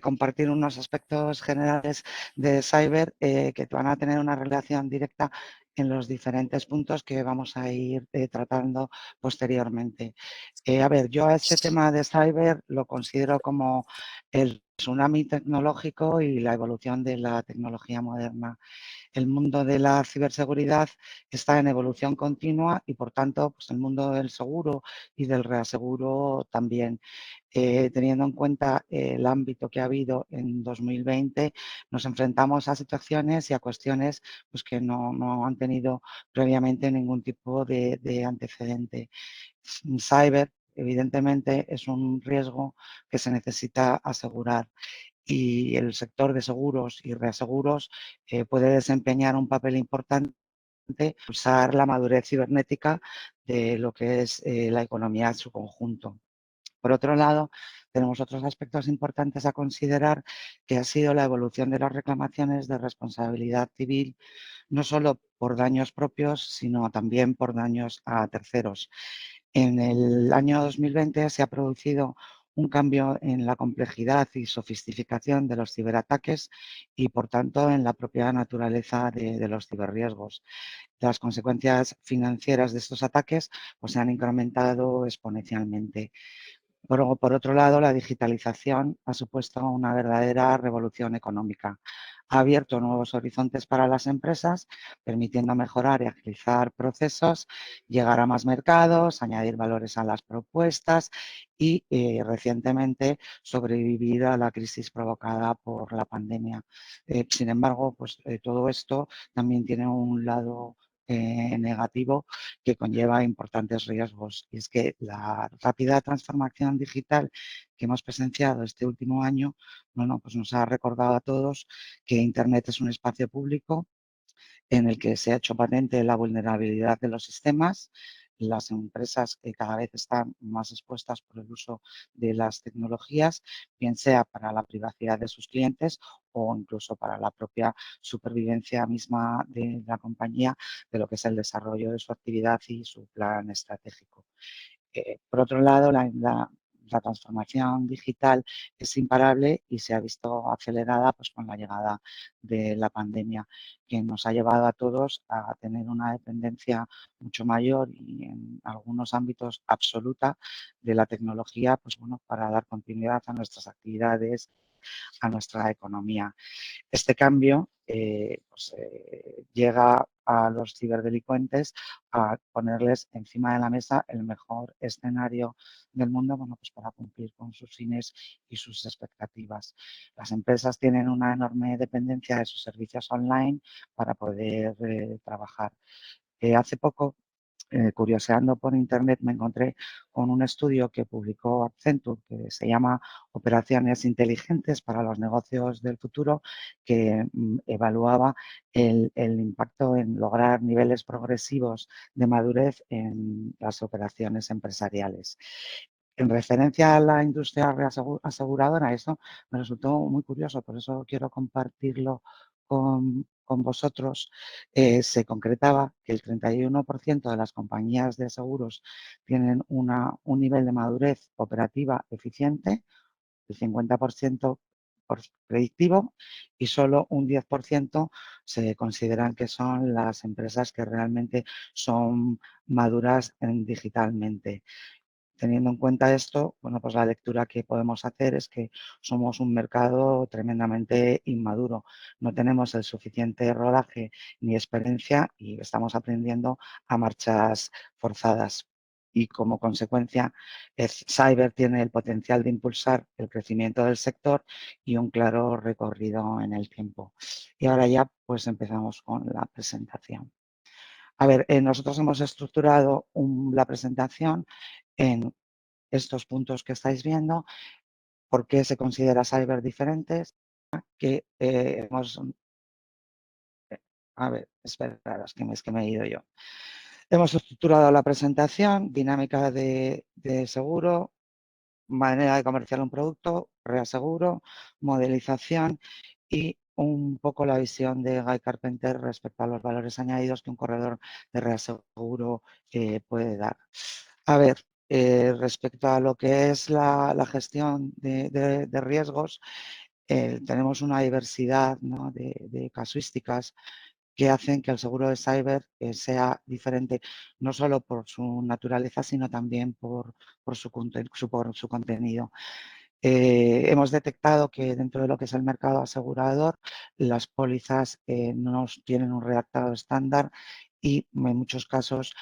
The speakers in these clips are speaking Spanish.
compartir unos aspectos generales de cyber que van a tener una relación directa en los diferentes puntos que vamos a ir tratando posteriormente. A ver, yo a este tema de cyber lo considero como el tsunami tecnológico y la evolución de la tecnología moderna. El mundo de la ciberseguridad está en evolución continua y, por tanto, pues el mundo del seguro y del reaseguro también. Teniendo en cuenta el ámbito que ha habido en 2020, nos enfrentamos a situaciones y a cuestiones pues, que no han tenido previamente ningún tipo de antecedente. Cyber, evidentemente, es un riesgo que se necesita asegurar y el sector de seguros y reaseguros puede desempeñar un papel importante en impulsar la madurez cibernética de lo que es la economía en su conjunto. Por otro lado, tenemos otros aspectos importantes a considerar, que ha sido la evolución de las reclamaciones de responsabilidad civil, no solo por daños propios, sino también por daños a terceros. En el año 2020 se ha producido un cambio en la complejidad y sofisticación de los ciberataques y, por tanto, en la propia naturaleza de los ciberriesgos. Las consecuencias financieras de estos ataques pues, se han incrementado exponencialmente. Por otro lado, la digitalización ha supuesto una verdadera revolución económica. Ha abierto nuevos horizontes para las empresas, permitiendo mejorar y agilizar procesos, llegar a más mercados, añadir valores a las propuestas y, recientemente, sobrevivir a la crisis provocada por la pandemia. Sin embargo, pues, todo esto también tiene un lado negativo que conlleva importantes riesgos. Y es que la rápida transformación digital que hemos presenciado este último año, bueno, pues nos ha recordado a todos que Internet es un espacio público en el que se ha hecho patente la vulnerabilidad de los sistemas. Las empresas que cada vez están más expuestas por el uso de las tecnologías, bien sea para la privacidad de sus clientes o incluso para la propia supervivencia misma de la compañía, de lo que es el desarrollo de su actividad y su plan estratégico. Por otro lado, la transformación digital es imparable y se ha visto acelerada pues, con la llegada de la pandemia, que nos ha llevado a todos a tener una dependencia mucho mayor y en algunos ámbitos absoluta de la tecnología, pues bueno, para dar continuidad a nuestras actividades, a nuestra economía. Este cambio llega a los ciberdelincuentes a ponerles encima de la mesa el mejor escenario del mundo, bueno, pues para cumplir con sus fines y sus expectativas. Las empresas tienen una enorme dependencia de sus servicios online para poder trabajar. Hace poco, curioseando por internet, me encontré con un estudio que publicó Accenture que se llama Operaciones inteligentes para los negocios del futuro, que evaluaba el impacto en lograr niveles progresivos de madurez en las operaciones empresariales. En referencia a la industria aseguradora, eso me resultó muy curioso, por eso quiero compartirlo con vosotros. Se concretaba que el 31% de las compañías de seguros tienen un nivel de madurez operativa eficiente, el 50% predictivo y solo un 10% se consideran que son las empresas que realmente son maduras digitalmente. Teniendo en cuenta esto, bueno, pues la lectura que podemos hacer es que somos un mercado tremendamente inmaduro. No tenemos el suficiente rodaje ni experiencia y estamos aprendiendo a marchas forzadas. Y como consecuencia, Cyber tiene el potencial de impulsar el crecimiento del sector y un claro recorrido en el tiempo. Y ahora ya pues empezamos con la presentación. A ver, nosotros hemos estructurado la presentación en estos puntos que estáis viendo, por qué se considera cyber diferentes, que hemos... A ver, espera, es que me he ido yo. Hemos estructurado la presentación, dinámica de seguro, manera de comerciar un producto, reaseguro, modelización y un poco la visión de Guy Carpenter respecto a los valores añadidos que un corredor de reaseguro puede dar. A ver, Respecto a lo que es la gestión de riesgos, tenemos una diversidad, ¿no?, de casuísticas que hacen que el seguro de cyber sea diferente, no solo por su naturaleza, sino también por por su contenido. Hemos detectado que dentro de lo que es el mercado asegurador, las pólizas no tienen un redactado estándar y en muchos casos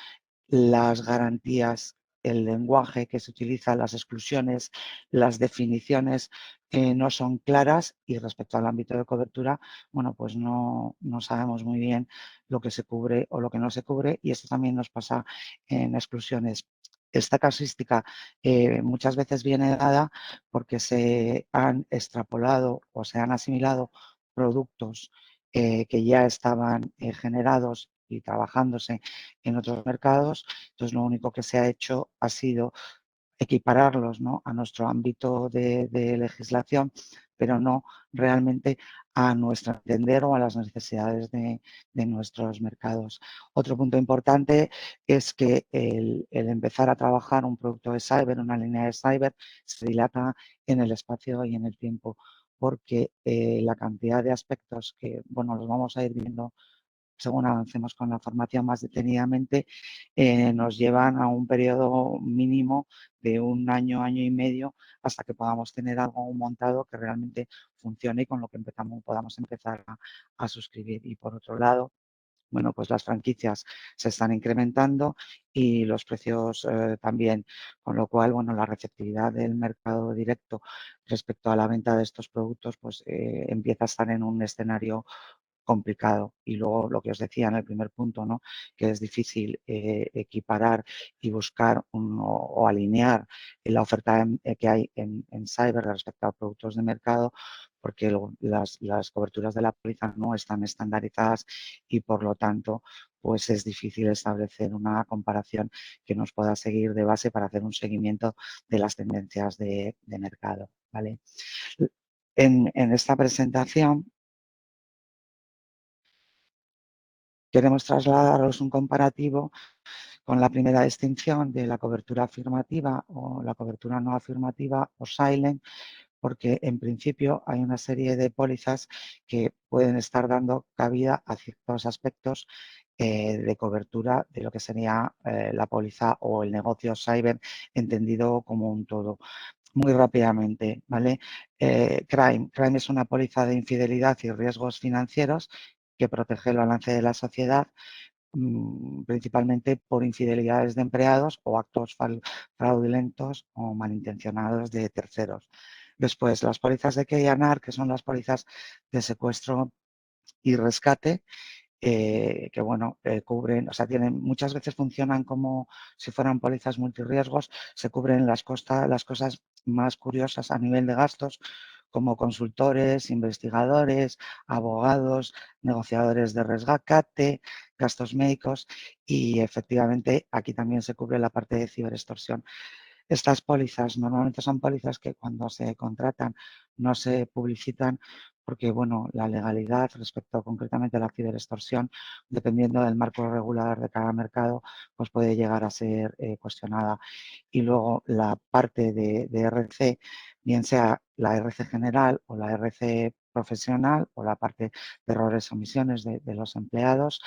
las garantías, el lenguaje que se utiliza, las exclusiones, las definiciones no son claras, y respecto al ámbito de cobertura, bueno, pues no sabemos muy bien lo que se cubre o lo que no se cubre, y esto también nos pasa en exclusiones. Esta casuística muchas veces viene dada porque se han extrapolado o se han asimilado productos que ya estaban generados y trabajándose en otros mercados. Entonces, lo único que se ha hecho ha sido equipararlos, ¿no?, a nuestro ámbito de legislación, pero no realmente a nuestro entender o a las necesidades de nuestros mercados. Otro punto importante es que el empezar a trabajar un producto de cyber, una línea de cyber, se dilata en el espacio y en el tiempo, porque la cantidad de aspectos que, bueno, los vamos a ir viendo según avancemos con la formación más detenidamente, nos llevan a un periodo mínimo de un año, año y medio, hasta que podamos tener algo montado que realmente funcione y con lo que podamos empezar a suscribir. Y por otro lado, bueno, pues las franquicias se están incrementando y los precios también, con lo cual, bueno, la receptividad del mercado directo respecto a la venta de estos productos, pues empieza a estar en un escenario complicado. Y luego lo que os decía en el primer punto, ¿no?, que es difícil equiparar y buscar o alinear la oferta que hay en cyber respecto a productos de mercado, porque las coberturas de la póliza no están estandarizadas y, por lo tanto, pues es difícil establecer una comparación que nos pueda seguir de base para hacer un seguimiento de las tendencias de mercado, ¿vale? En esta presentación queremos trasladaros un comparativo con la primera distinción de la cobertura afirmativa o la cobertura no afirmativa o silent, porque en principio hay una serie de pólizas que pueden estar dando cabida a ciertos aspectos de cobertura de lo que sería la póliza o el negocio cyber entendido como un todo. Muy rápidamente, ¿vale? Crime. Crime es una póliza de infidelidad y riesgos financieros que protege el balance de la sociedad, principalmente por infidelidades de empleados o actos fraudulentos o malintencionados de terceros. Después, las pólizas de K&R, que son las pólizas de secuestro y rescate, que bueno, cubren, o sea, muchas veces funcionan como si fueran pólizas multirriesgos, se cubren las cosas más curiosas a nivel de gastos, como consultores, investigadores, abogados, negociadores de rescate, gastos médicos, y efectivamente aquí también se cubre la parte de ciberextorsión. Estas pólizas normalmente son pólizas que, cuando se contratan, no se publicitan porque, bueno, la legalidad respecto concretamente a la ciberextorsión, dependiendo del marco regulador de cada mercado, pues puede llegar a ser cuestionada. Y luego la parte de RC, bien sea la RC general o la RC profesional, o la parte de errores o omisiones de los empleados,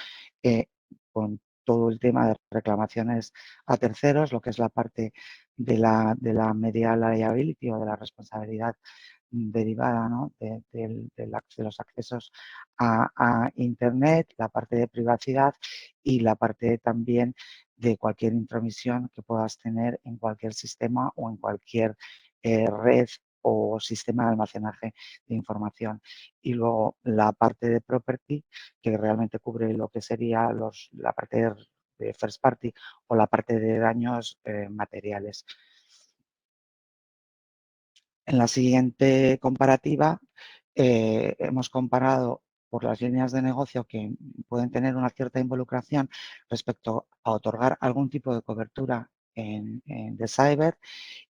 con todo el tema de reclamaciones a terceros, lo que es la parte de la media liability o de la responsabilidad derivada, ¿no?, de los accesos a Internet, la parte de privacidad y la parte también de cualquier intromisión que puedas tener en cualquier sistema o en cualquier red o sistema de almacenaje de información. Y luego la parte de property, que realmente cubre lo que sería la parte de first party o la parte de daños materiales. En la siguiente comparativa hemos comparado por las líneas de negocio que pueden tener una cierta involucración respecto a otorgar algún tipo de cobertura de cyber,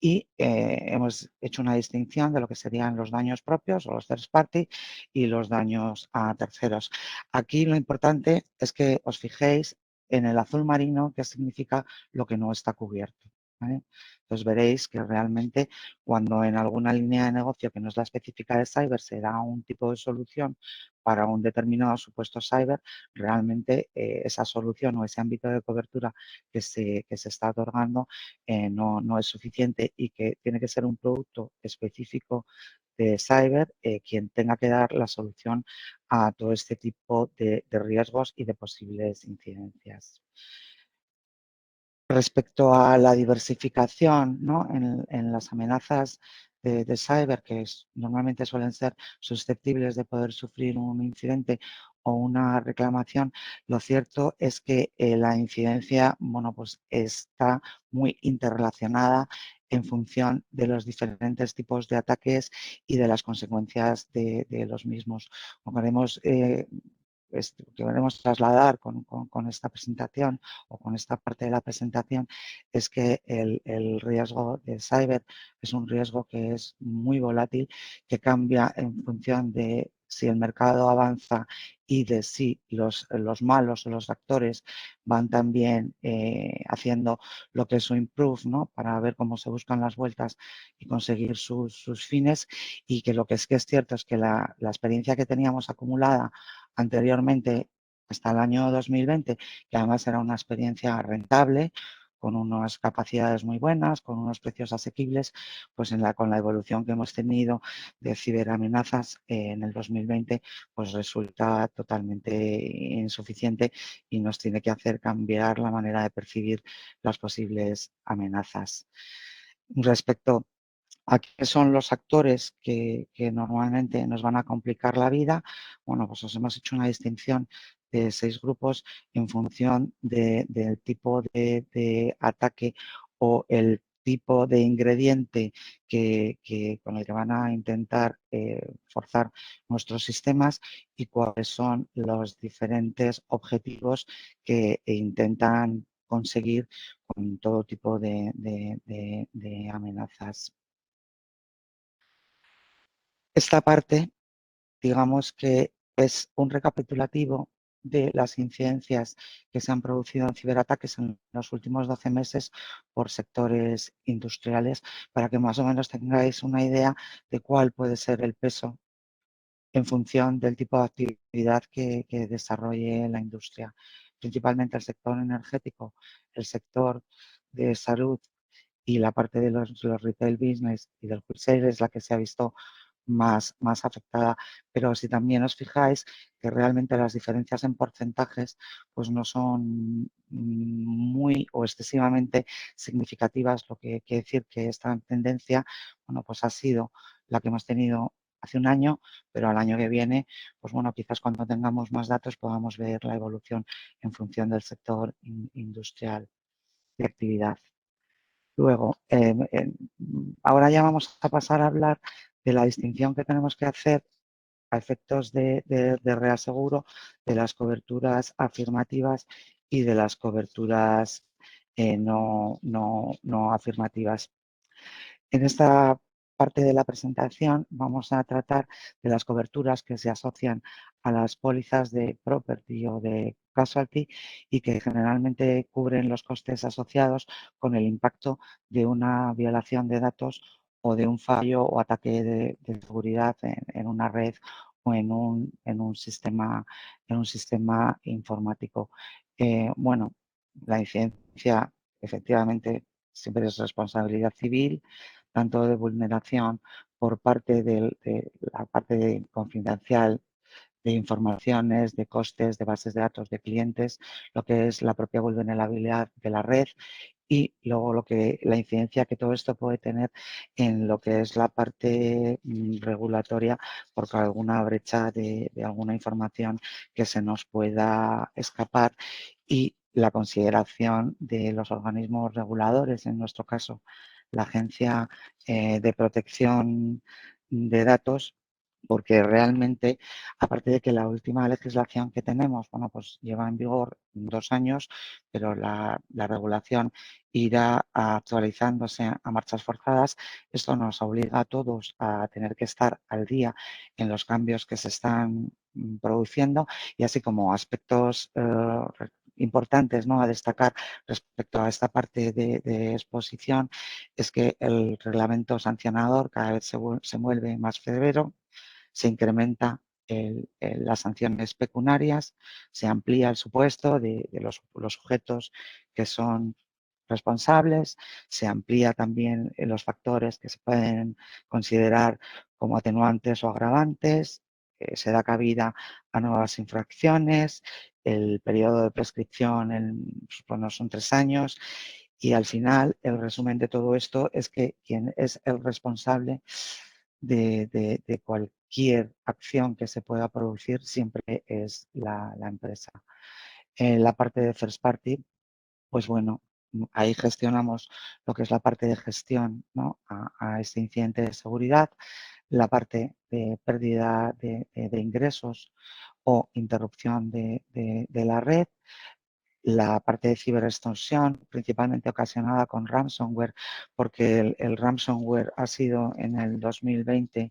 y hemos hecho una distinción de lo que serían los daños propios o los first party y los daños a terceros. Aquí lo importante es que os fijéis en el azul marino, que significa lo que no está cubierto. ¿vale? Entonces veréis que realmente cuando en alguna línea de negocio que no es la específica de cyber se da un tipo de solución para un determinado supuesto cyber, realmente esa solución o ese ámbito de cobertura que se está otorgando no es suficiente y que tiene que ser un producto específico de cyber quien tenga que dar la solución a todo este tipo de riesgos y de posibles incidencias. Respecto a la diversificación, ¿no? en las amenazas de cyber, que normalmente suelen ser susceptibles de poder sufrir un incidente o una reclamación, lo cierto es que la incidencia, bueno, pues está muy interrelacionada en función de los diferentes tipos de ataques y de las consecuencias de los mismos. Como queremos que queremos trasladar con esta presentación o con esta parte de la presentación es que el riesgo de cyber es un riesgo que es muy volátil, que cambia en función de si el mercado avanza y de si los malos o los actores van también haciendo lo que es su improve, ¿no? Para ver cómo se buscan las vueltas y conseguir sus fines, y que lo que es cierto es que la experiencia que teníamos acumulada anteriormente hasta el año 2020, que además era una experiencia rentable, con unas capacidades muy buenas, con unos precios asequibles, pues con la evolución que hemos tenido de ciberamenazas en el 2020, pues resulta totalmente insuficiente y nos tiene que hacer cambiar la manera de percibir las posibles amenazas. Respecto a qué son los actores que normalmente nos van a complicar la vida, bueno, pues os hemos hecho una distinción de 6 grupos en función del tipo de ataque o el tipo de ingrediente con el que van a intentar forzar nuestros sistemas y cuáles son los diferentes objetivos que intentan conseguir con todo tipo de amenazas. Esta parte, digamos que es un recapitulativo de las incidencias que se han producido en ciberataques en los últimos 12 meses por sectores industriales, para que más o menos tengáis una idea de cuál puede ser el peso en función del tipo de actividad que desarrolle la industria. Principalmente el sector energético, el sector de salud y la parte de los retail business y del wholesale es la que se ha visto más afectada. Pero si también os fijáis que realmente las diferencias en porcentajes pues no son muy o excesivamente significativas, lo que quiere decir que esta tendencia, bueno, pues ha sido la que hemos tenido hace un año, pero al año que viene, pues bueno, quizás cuando tengamos más datos podamos ver la evolución en función del sector industrial de actividad. Luego, ahora ya vamos a pasar a hablar de la distinción que tenemos que hacer a efectos de reaseguro de las coberturas afirmativas y de las coberturas no afirmativas. En esta parte de la presentación vamos a tratar de las coberturas que se asocian a las pólizas de property o de casualty y que generalmente cubren los costes asociados con el impacto de una violación de datos o de un fallo o ataque de seguridad en una red o en un sistema informático. Bueno, la incidencia efectivamente siempre es responsabilidad civil, tanto de vulneración por parte de la parte confidencial de informaciones, de costes, de bases de datos de clientes, lo que es la propia vulnerabilidad de la red y luego la incidencia que todo esto puede tener en lo que es la parte regulatoria por alguna brecha de alguna información que se nos pueda escapar y la consideración de los organismos reguladores, en nuestro caso la Agencia de Protección de Datos, porque realmente, aparte de que la última legislación que tenemos, bueno, pues lleva en vigor 2 años, pero la regulación irá actualizándose a marchas forzadas. Esto nos obliga a todos a tener que estar al día en los cambios que se están produciendo y así como aspectos importantes, ¿no?, a destacar respecto a esta parte de exposición es que el reglamento sancionador cada vez se vuelve más severo, se incrementa las sanciones pecuniarias, se amplía el supuesto de los sujetos que son responsables, se amplía también los factores que se pueden considerar como atenuantes o agravantes, se da cabida a nuevas infracciones, el periodo de prescripción bueno, son 3 años y al final el resumen de todo esto es que quien es el responsable de cualquier acción que se pueda producir siempre es la empresa. En la parte de first party, pues bueno, ahí gestionamos lo que es la parte de gestión, ¿no?, a este incidente de seguridad, la parte de pérdida de ingresos o interrupción de la red, la parte de ciberextorsión, principalmente ocasionada con ransomware, porque el ransomware ha sido en el 2020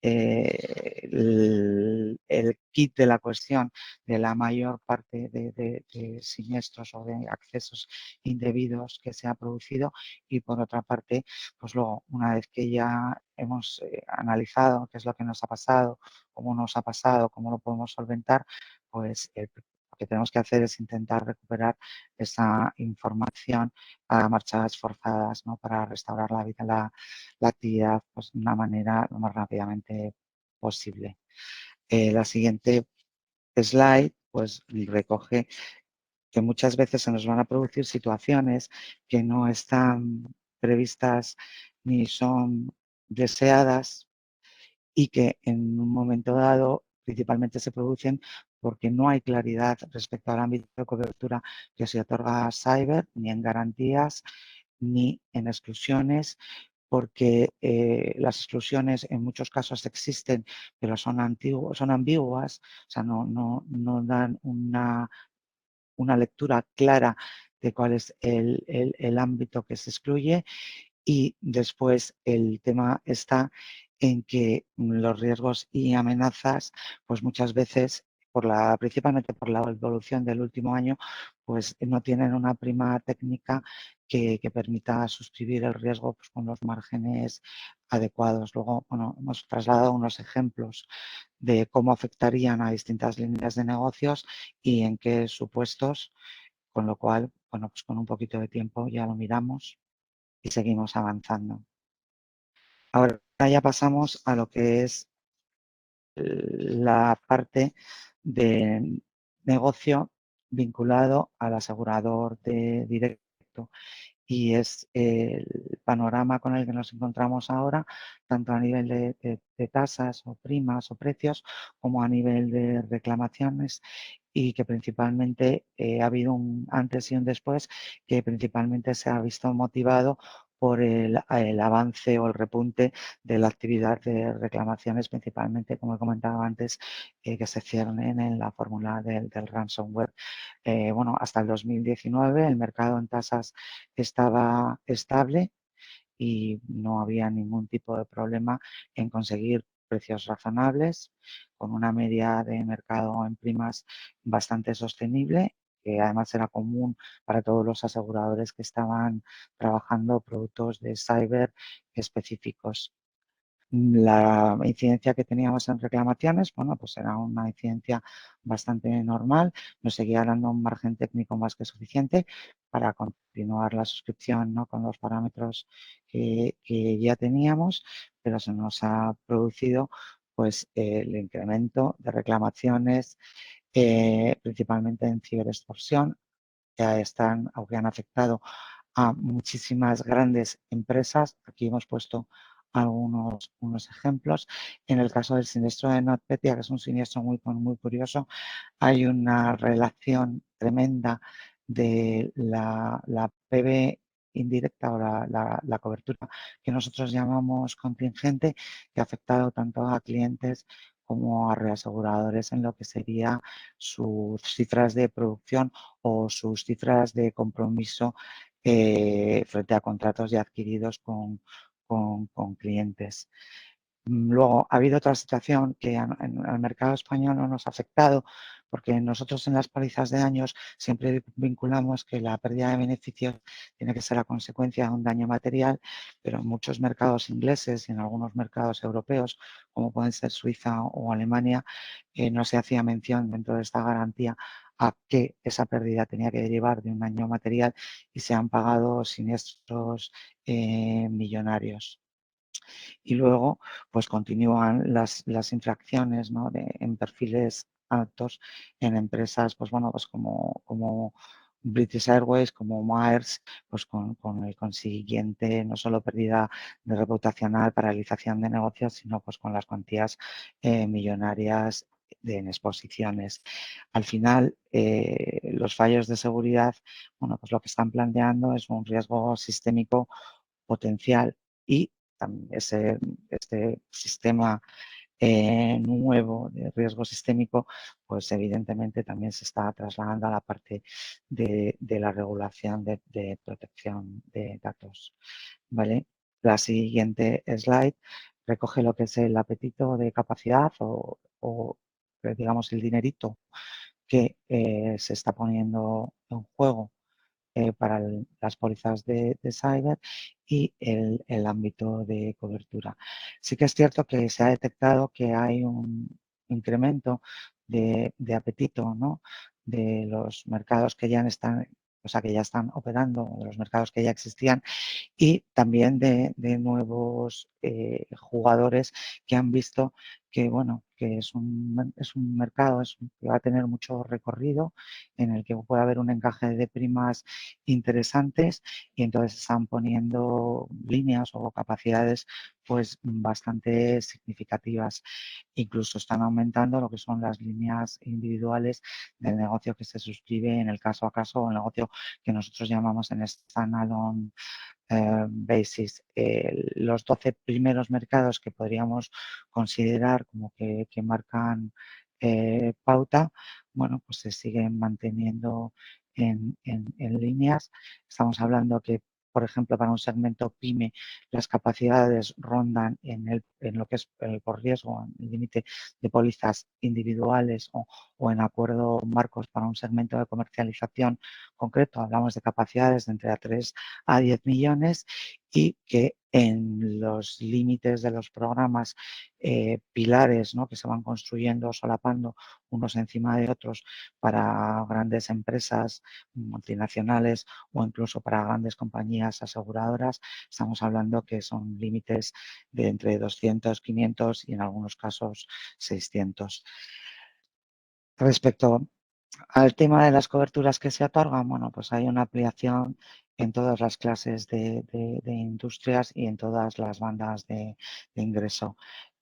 el kit de la cuestión de la mayor parte de siniestros o de accesos indebidos que se ha producido y por otra parte, pues luego una vez que ya hemos analizado qué es lo que nos ha pasado, cómo nos ha pasado, cómo lo podemos solventar, pues lo que tenemos que hacer es intentar recuperar esa información a marchas forzadas, ¿no?, para restaurar la actividad pues, de una manera lo más rápidamente posible. La siguiente slide pues, recoge que muchas veces se nos van a producir situaciones que no están previstas ni son deseadas y que en un momento dado principalmente se producen porque no hay claridad respecto al ámbito de cobertura que se otorga a Cyber, ni en garantías, ni en exclusiones, porque las exclusiones en muchos casos existen, pero son ambiguas, o sea, no dan una lectura clara de cuál es el ámbito que se excluye y después el tema está en que los riesgos y amenazas, pues muchas veces, principalmente por la evolución del último año, pues no tienen una prima técnica que permita suscribir el riesgo pues, con los márgenes adecuados. Luego, bueno, hemos trasladado unos ejemplos de cómo afectarían a distintas líneas de negocios y en qué supuestos, con lo cual, bueno, pues con un poquito de tiempo ya lo miramos y seguimos avanzando. Ahora ya pasamos a lo que es la parte de negocio vinculado al asegurador directo y es el panorama con el que nos encontramos ahora, tanto a nivel de tasas o primas o precios, como a nivel de reclamaciones y que principalmente ha habido un antes y un después que principalmente se ha visto motivado por el avance o el repunte de la actividad de reclamaciones, principalmente, como he comentado antes, que se ciernen en la fórmula del ransomware. Bueno, hasta el 2019 el mercado en tasas estaba estable y no había ningún tipo de problema en conseguir precios razonables con una media de mercado en primas bastante sostenible, que además era común para todos los aseguradores que estaban trabajando productos de cyber específicos. La incidencia que teníamos en reclamaciones, bueno, pues era una incidencia bastante normal, nos seguía dando un margen técnico más que suficiente para continuar la suscripción, ¿no?, con los parámetros que ya teníamos, pero se nos ha producido pues el incremento de reclamaciones, principalmente en ciberextorsión, que han afectado a muchísimas grandes empresas. Aquí hemos puesto unos ejemplos. En el caso del siniestro de NotPetya, que es un siniestro muy curioso, hay una relación tremenda de la PB indirecta o la cobertura que nosotros llamamos contingente, que ha afectado tanto a clientes como a reaseguradores en lo que sería sus cifras de producción o sus cifras de compromiso frente a contratos ya adquiridos con clientes. Luego, ha habido otra situación que al mercado español no nos ha afectado, porque nosotros en las pólizas de años siempre vinculamos que la pérdida de beneficios tiene que ser a consecuencia de un daño material, pero en muchos mercados ingleses y en algunos mercados europeos, como pueden ser Suiza o Alemania, no se hacía mención dentro de esta garantía a que esa pérdida tenía que derivar de un daño material y se han pagado siniestros millonarios. Y luego, pues continúan las infracciones, ¿no? En perfiles altos en empresas, pues bueno, pues como British Airways, como Myers, pues con el consiguiente no solo pérdida de reputacional, paralización de negocios, sino pues con las cuantías millonarias en exposiciones. Al final, los fallos de seguridad, bueno, pues lo que están planteando es un riesgo sistémico potencial y este sistema nuevo de riesgo sistémico, pues evidentemente también se está trasladando a la parte de la regulación de protección de datos. ¿Vale? La siguiente slide recoge lo que es el apetito de capacidad o digamos el dinerito que se está poniendo en juego para las pólizas de cyber y el ámbito de cobertura. Sí que es cierto que se ha detectado que hay un incremento de apetito, ¿no? De los mercados que ya están, o sea, que ya están operando, de los mercados que ya existían y también de nuevos jugadores que han visto que, bueno, que es un mercado que va a tener mucho recorrido, en el que puede haber un encaje de primas interesantes y entonces están poniendo líneas o capacidades pues bastante significativas. Incluso están aumentando lo que son las líneas individuales del negocio que se suscribe en el caso a caso o el negocio que nosotros llamamos en standalone basis. Los 12 primeros mercados que podríamos considerar como que marcan pauta, bueno, pues se siguen manteniendo en líneas. Estamos hablando que, por ejemplo, para un segmento PYME, las capacidades rondan en lo que es el por riesgo, en el límite de pólizas individuales o en acuerdo marcos para un segmento de comercialización concreto. Hablamos de capacidades de entre 3 a 10 millones y que en los límites de los programas pilares, ¿no? Que se van construyendo, solapando unos encima de otros para grandes empresas multinacionales o incluso para grandes compañías aseguradoras, estamos hablando que son límites de entre 200, 500 y en algunos casos 600. Respecto al tema de las coberturas que se otorgan, bueno, pues hay una ampliación en todas las clases de industrias y en todas las bandas de ingreso.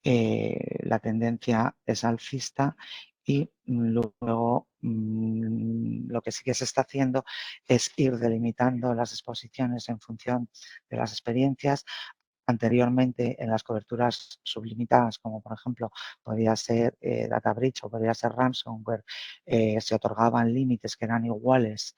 La tendencia es alcista y luego lo que sí que se está haciendo es ir delimitando las exposiciones en función de las experiencias. Anteriormente, en las coberturas sublimitadas, como por ejemplo podría ser Data Breach o podría ser Ransomware, se otorgaban límites que eran iguales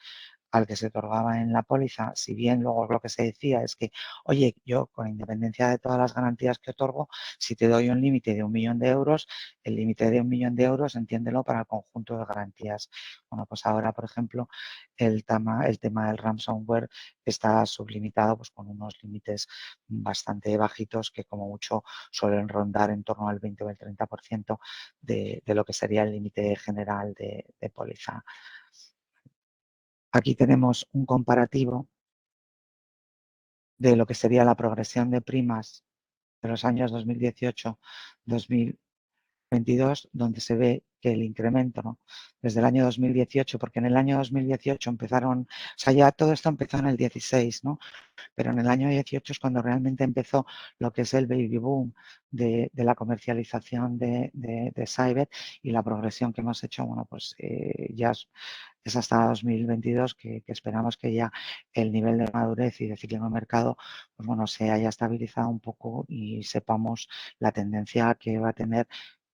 al que se otorgaba en la póliza, si bien luego lo que se decía es que, oye, yo con independencia de todas las garantías que otorgo, si te doy un límite de 1.000.000 de euros, el límite de 1.000.000 de euros, entiéndelo para el conjunto de garantías. Bueno, pues ahora, por ejemplo, el tema del ransomware está sublimitado pues, con unos límites bastante bajitos que como mucho suelen rondar en torno al 20 o el 30% de lo que sería el límite general de póliza. Aquí tenemos un comparativo de lo que sería la progresión de primas de los años 2018-2022, donde se ve que el incremento, ¿no? Desde el año 2018, porque en el año 2018 empezaron, o sea, ya todo esto empezó en el 16, ¿no? Pero en el año 18 es cuando realmente empezó lo que es el baby boom de la comercialización de cyber y la progresión que hemos hecho, bueno, pues ya es hasta 2022 que esperamos que ya el nivel de madurez y de ciclo de mercado, pues bueno, se haya estabilizado un poco y sepamos la tendencia que va a tener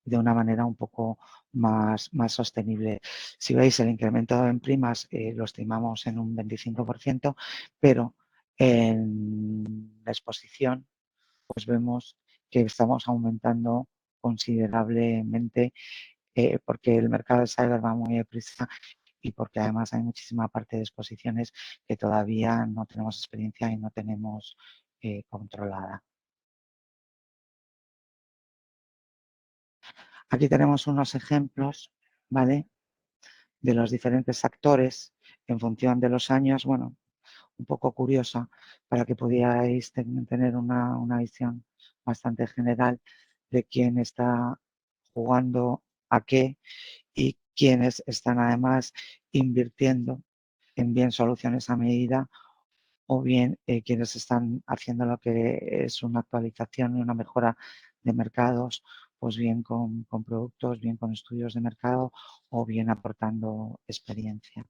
de una manera un poco más sostenible. Si veis, el incremento en primas lo estimamos en un 25%, pero en la exposición pues vemos que estamos aumentando considerablemente porque el mercado de cyber va muy deprisa y porque además hay muchísima parte de exposiciones que todavía no tenemos experiencia y no tenemos controlada. Aquí tenemos unos ejemplos, ¿vale?, de los diferentes actores en función de los años, bueno, un poco curiosa para que pudierais tener una visión bastante general de quién está jugando a qué y quiénes están además invirtiendo en bien soluciones a medida o bien quienes están haciendo lo que es una actualización y una mejora de mercados, pues bien con productos, bien con estudios de mercado o bien aportando experiencia.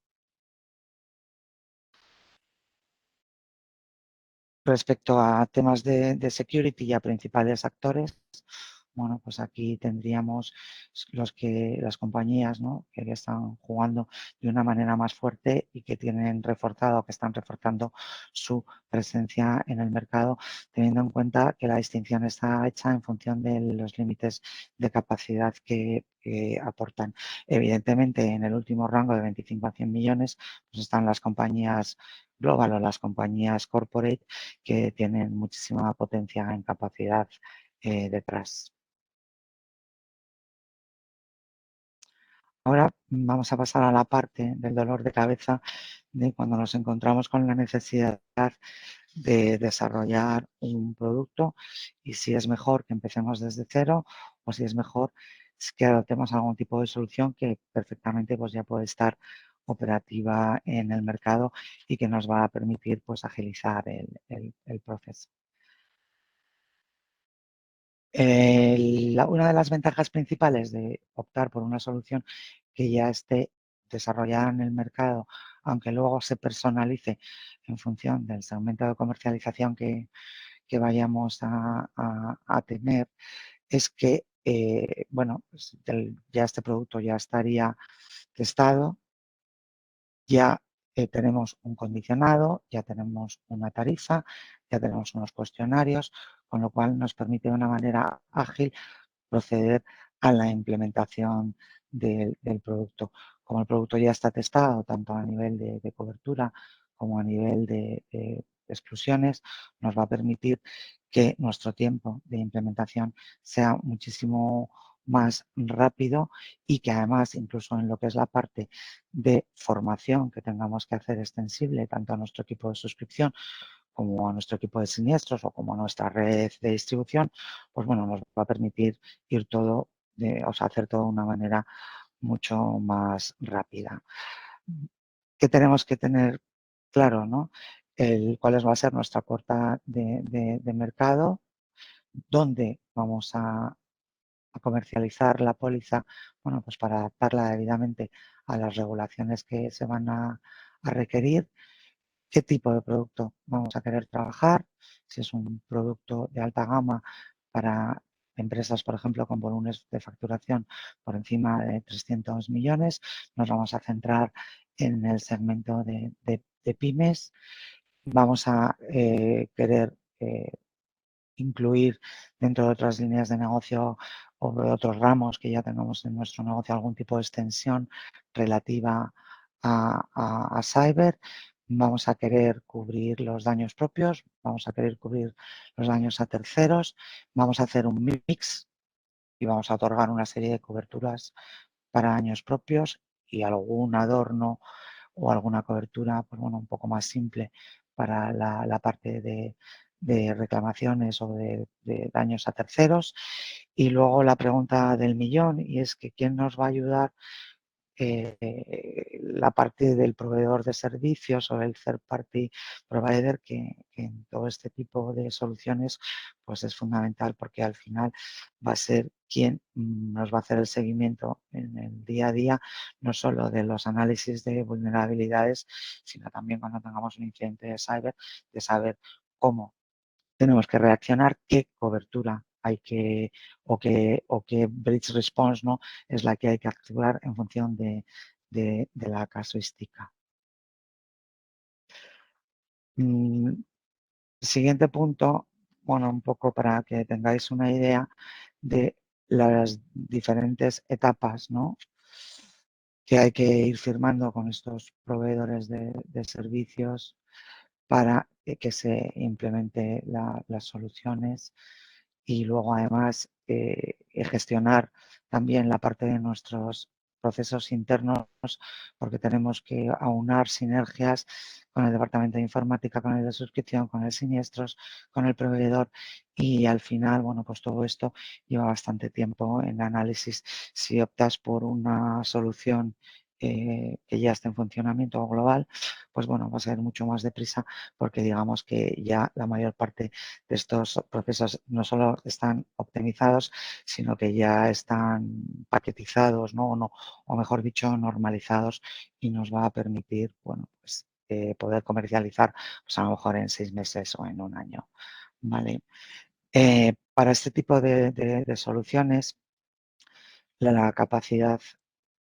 Respecto a temas de security y a principales actores, bueno, pues aquí tendríamos las compañías, ¿no?, que están jugando de una manera más fuerte y que que están reforzando su presencia en el mercado, teniendo en cuenta que la distinción está hecha en función de los límites de capacidad que aportan. Evidentemente, en el último rango de 25 a 100 millones, pues están las compañías global o las compañías corporate que tienen muchísima potencia en capacidad detrás. Ahora vamos a pasar a la parte del dolor de cabeza de cuando nos encontramos con la necesidad de desarrollar un producto y si es mejor que empecemos desde cero o si es mejor que adoptemos algún tipo de solución que perfectamente pues, ya puede estar operativa en el mercado y que nos va a permitir pues, agilizar el proceso. Una de las ventajas principales de optar por una solución que ya esté desarrollada en el mercado, aunque luego se personalice en función del segmento de comercialización que vayamos a tener, es que, bueno, pues ya este producto ya estaría testado, ya tenemos un condicionado, ya tenemos una tarifa, ya tenemos unos cuestionarios, con lo cual nos permite de una manera ágil proceder a la implementación del producto. Como el producto ya está testado, tanto a nivel de cobertura como a nivel de exclusiones, nos va a permitir que nuestro tiempo de implementación sea muchísimo más rápido y que además, incluso en lo que es la parte de formación que tengamos que hacer extensible tanto a nuestro equipo de suscripción como a nuestro equipo de siniestros o como a nuestra red de distribución, pues bueno, nos va a permitir ir todo, o sea, hacer todo de una manera mucho más rápida. ¿Qué tenemos que tener claro, no? Cuál va a ser nuestra cuota de mercado, dónde vamos a comercializar la póliza, bueno, pues para adaptarla debidamente a las regulaciones que se van a requerir, qué tipo de producto vamos a querer trabajar, si es un producto de alta gama para empresas, por ejemplo, con volúmenes de facturación por encima de 300 millones, nos vamos a centrar en el segmento de pymes, vamos a querer incluir dentro de otras líneas de negocio o de otros ramos que ya tengamos en nuestro negocio algún tipo de extensión relativa a cyber. Vamos a querer cubrir los daños propios, vamos a querer cubrir los daños a terceros, vamos a hacer un mix y vamos a otorgar una serie de coberturas para daños propios y algún adorno o alguna cobertura, pues bueno, un poco más simple para la parte de reclamaciones o de daños a terceros. Y luego la pregunta del millón, y es que ¿quién nos va a ayudar la parte del proveedor de servicios o el third party provider que en todo este tipo de soluciones pues es fundamental porque al final va a ser quien nos va a hacer el seguimiento en el día a día, no solo de los análisis de vulnerabilidades, sino también cuando tengamos un incidente de cyber, de saber cómo tenemos que reaccionar, qué cobertura hay que o qué breach response, ¿no?, es la que hay que activar en función de la casuística. Siguiente punto, bueno, un poco para que tengáis una idea de las diferentes etapas, ¿no?, que hay que ir firmando con estos proveedores de servicios para que se implemente las soluciones y luego además gestionar también la parte de nuestros procesos internos porque tenemos que aunar sinergias con el departamento de informática, con el de suscripción, con el siniestros, con el proveedor y al final, bueno, pues todo esto lleva bastante tiempo en análisis. Si optas por una solución que ya esté en funcionamiento global, pues bueno, va a ser mucho más deprisa porque digamos que ya la mayor parte de estos procesos no solo están optimizados, sino que ya están paquetizados, ¿no? O mejor dicho, normalizados y nos va a permitir, bueno, pues poder comercializar pues a lo mejor en 6 meses o en un año, ¿vale? Para este tipo de soluciones, la capacidad,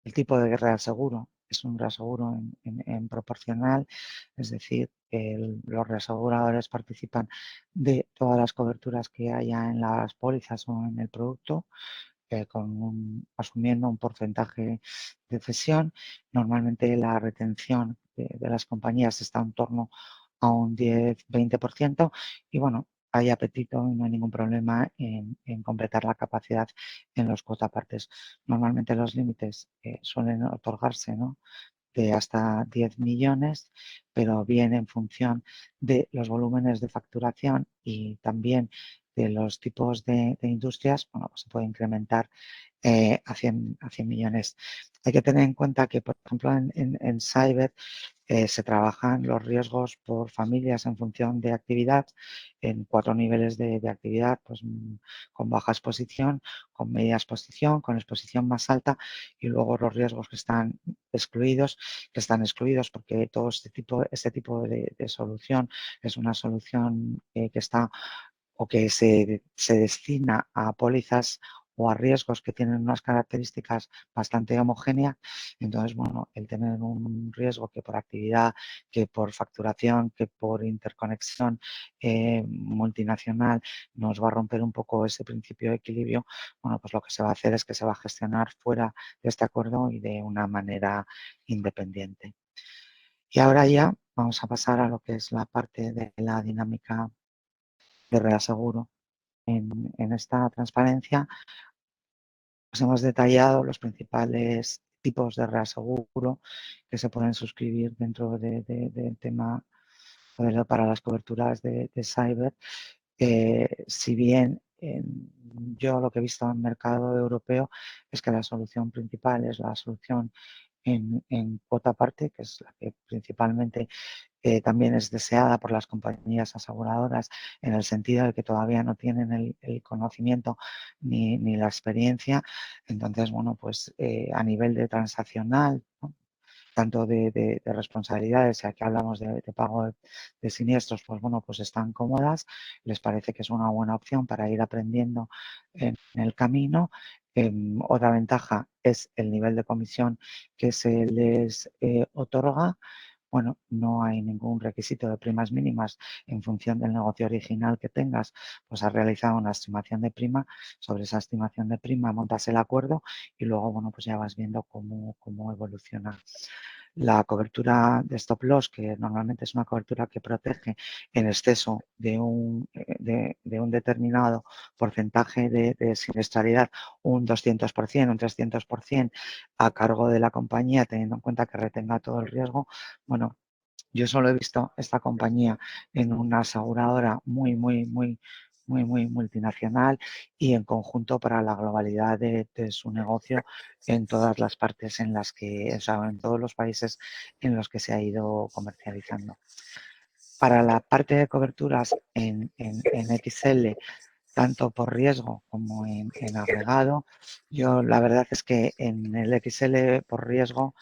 el tipo de reaseguro es un reaseguro en proporcional, es decir, los reaseguradores participan de todas las coberturas que haya en las pólizas o en el producto, asumiendo un porcentaje de cesión. Normalmente la retención de las compañías está en torno a un 10-20% y bueno, hay apetito y no hay ningún problema en completar la capacidad en los cuotapartes. Normalmente los límites suelen otorgarse, ¿no?, de hasta 10 millones, pero bien en función de los volúmenes de facturación y también de los tipos de industrias, bueno, pues se puede incrementar a 100 millones. Hay que tener en cuenta que, por ejemplo, en cyber se trabajan los riesgos por familias en función de actividad, en 4 niveles de actividad, pues con baja exposición, con media exposición, con exposición más alta y luego los riesgos que están excluidos porque todo este tipo de solución es una solución que está o que se destina a pólizas o a riesgos que tienen unas características bastante homogéneas. Entonces, bueno, el tener un riesgo que por actividad, que por facturación, que por interconexión multinacional nos va a romper un poco ese principio de equilibrio, bueno, pues lo que se va a hacer es que se va a gestionar fuera de este acuerdo y de una manera independiente. Y ahora ya vamos a pasar a lo que es la parte de la dinámica de reaseguro. En esta transparencia pues hemos detallado los principales tipos de reaseguro que se pueden suscribir dentro del tema para las coberturas de cyber. Si bien yo lo que he visto en el mercado europeo es que la solución principal es la solución en cuota parte, que es la que principalmente también es deseada por las compañías aseguradoras en el sentido de que todavía no tienen el conocimiento ni la experiencia. Entonces, bueno, pues a nivel de transaccional, ¿no?, tanto de responsabilidades, ya que hablamos de pago de siniestros, pues bueno, pues están cómodas, les parece que es una buena opción para ir aprendiendo en el camino. Otra ventaja es el nivel de comisión que se les otorga. Bueno, no hay ningún requisito de primas mínimas en función del negocio original que tengas, pues has realizado una estimación de prima, sobre esa estimación de prima montas el acuerdo y luego, bueno, pues ya vas viendo cómo evoluciona. La cobertura de stop loss, que normalmente es una cobertura que protege en exceso de un determinado porcentaje de siniestralidad, un 200%, un 300% a cargo de la compañía, teniendo en cuenta que retenga todo el riesgo. Bueno, yo solo he visto esta compañía en una aseguradora muy multinacional y en conjunto para la globalidad de su negocio en todas las partes en las que, o sea, en todos los países en los que se ha ido comercializando. Para la parte de coberturas en XL, tanto por riesgo como en agregado, yo la verdad es que en el XL por riesgo,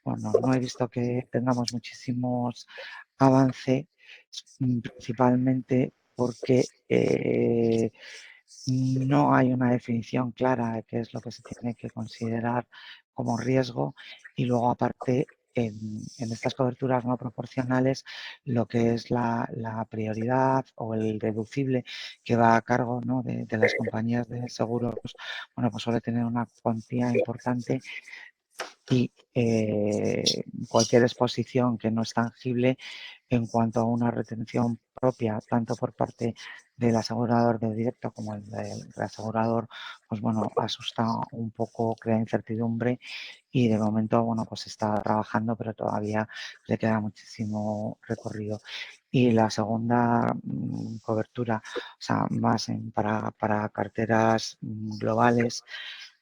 bueno, no he visto que tengamos muchísimos avance, principalmente porque no hay una definición clara de qué es lo que se tiene que considerar como riesgo y luego aparte en estas coberturas no proporcionales lo que es la prioridad o el deducible que va a cargo, ¿no?, de las compañías de seguros, bueno, pues suele tener una cuantía importante y cualquier exposición que no es tangible en cuanto a una retención propia, tanto por parte del asegurador de directo como el del reasegurador, pues bueno, asusta un poco, crea incertidumbre y de momento, bueno, pues está trabajando, pero todavía le queda muchísimo recorrido. Y la segunda cobertura, o sea, más para carteras globales,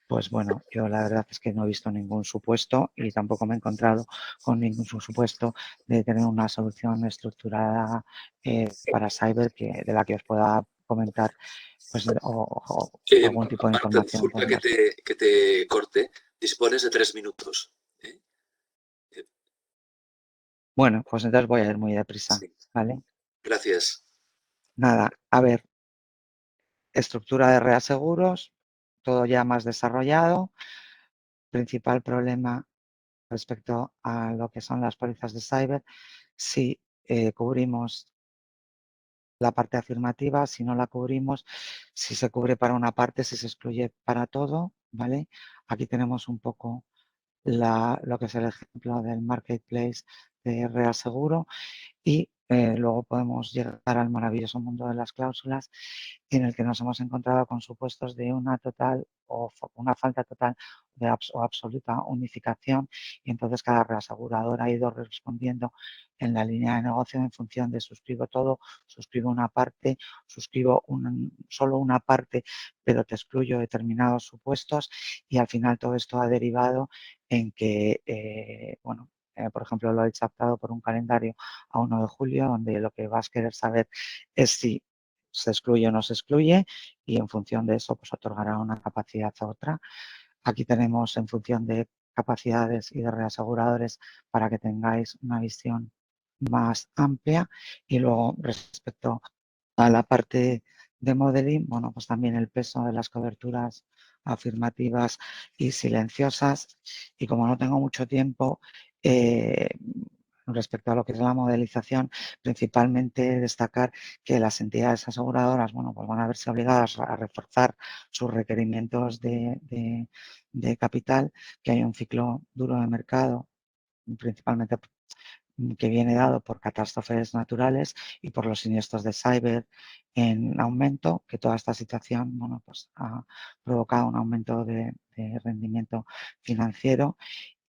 pues bueno, yo la verdad es que no he visto ningún supuesto y tampoco me he encontrado con ningún supuesto de tener una solución estructurada para cyber de la que os pueda comentar, pues o algún tipo de Marta, información. disculpa Pues que te corte. Dispones de 3 minutos. bueno, pues entonces voy a ir muy deprisa, Sí. ¿vale? Gracias. Nada, a ver, estructura de reaseguros, todo ya más desarrollado. Principal problema respecto a lo que son las pólizas de cyber, si cubrimos la parte afirmativa, si no la cubrimos, si se cubre para una parte, si se excluye para todo, ¿vale? Aquí tenemos un poco lo que es el ejemplo del marketplace de Reaseguro y luego podemos llegar al maravilloso mundo de las cláusulas en el que nos hemos encontrado con supuestos de una total o una falta total o absoluta unificación y entonces cada reasegurador ha ido respondiendo en la línea de negocio en función de suscribo todo, suscribo una parte, suscribo solo una parte, pero te excluyo determinados supuestos y al final todo esto ha derivado en que, bueno, por ejemplo, lo he chaptado por un calendario a 1 de julio, donde lo que vas a querer saber es si se excluye o no se excluye y en función de eso pues otorgará una capacidad a otra. Aquí tenemos en función de capacidades y de reaseguradores para que tengáis una visión más amplia y luego respecto a la parte de modeling, bueno, pues también el peso de las coberturas afirmativas y silenciosas. Y como no tengo mucho tiempo, respecto a lo que es la modelización, principalmente destacar que las entidades aseguradoras, bueno, pues van a verse obligadas a reforzar sus requerimientos de capital, que hay un ciclo duro de mercado, principalmente que viene dado por catástrofes naturales y por los siniestros de cyber en aumento, que toda esta situación, bueno, pues ha provocado un aumento de rendimiento financiero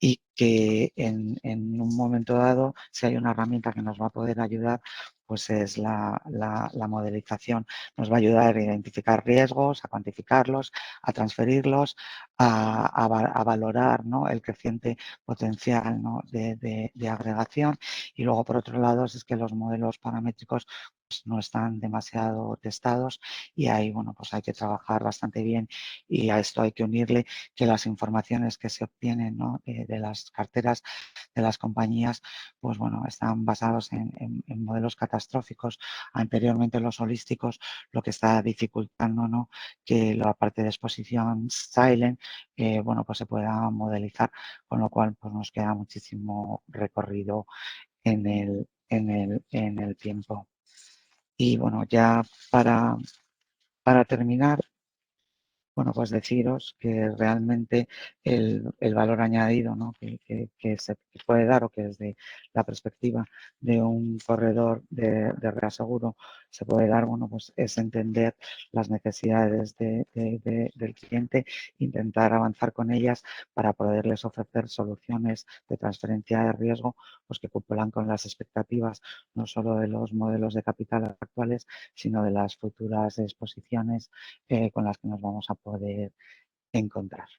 y que en un momento dado, si hay una herramienta que nos va a poder ayudar, pues es la modelización. Nos va a ayudar a identificar riesgos, a cuantificarlos, a transferirlos, a valorar, ¿no?, el creciente potencial, ¿no?, de agregación. Y luego, por otro lado, es que los modelos paramétricos pues, no están demasiado testados y ahí, bueno, pues hay que trabajar bastante bien y a esto hay que unirle que las informaciones que se obtienen, ¿no?, de las carteras de las compañías, pues bueno, están basados en modelos catastróficos. Anteriormente los holísticos, lo que está dificultando, ¿no?, que la parte de exposición silent, bueno, pues se pueda modelizar, con lo cual pues nos queda muchísimo recorrido en el tiempo. Y bueno, ya para terminar, bueno, pues deciros que realmente el valor añadido, ¿no?, que se puede dar o que desde la perspectiva de un corredor de reaseguro se puede dar, bueno, pues es entender las necesidades del cliente, intentar avanzar con ellas para poderles ofrecer soluciones de transferencia de riesgo pues que cumplan con las expectativas no solo de los modelos de capital actuales, sino de las futuras exposiciones con las que nos vamos a poder encontrar.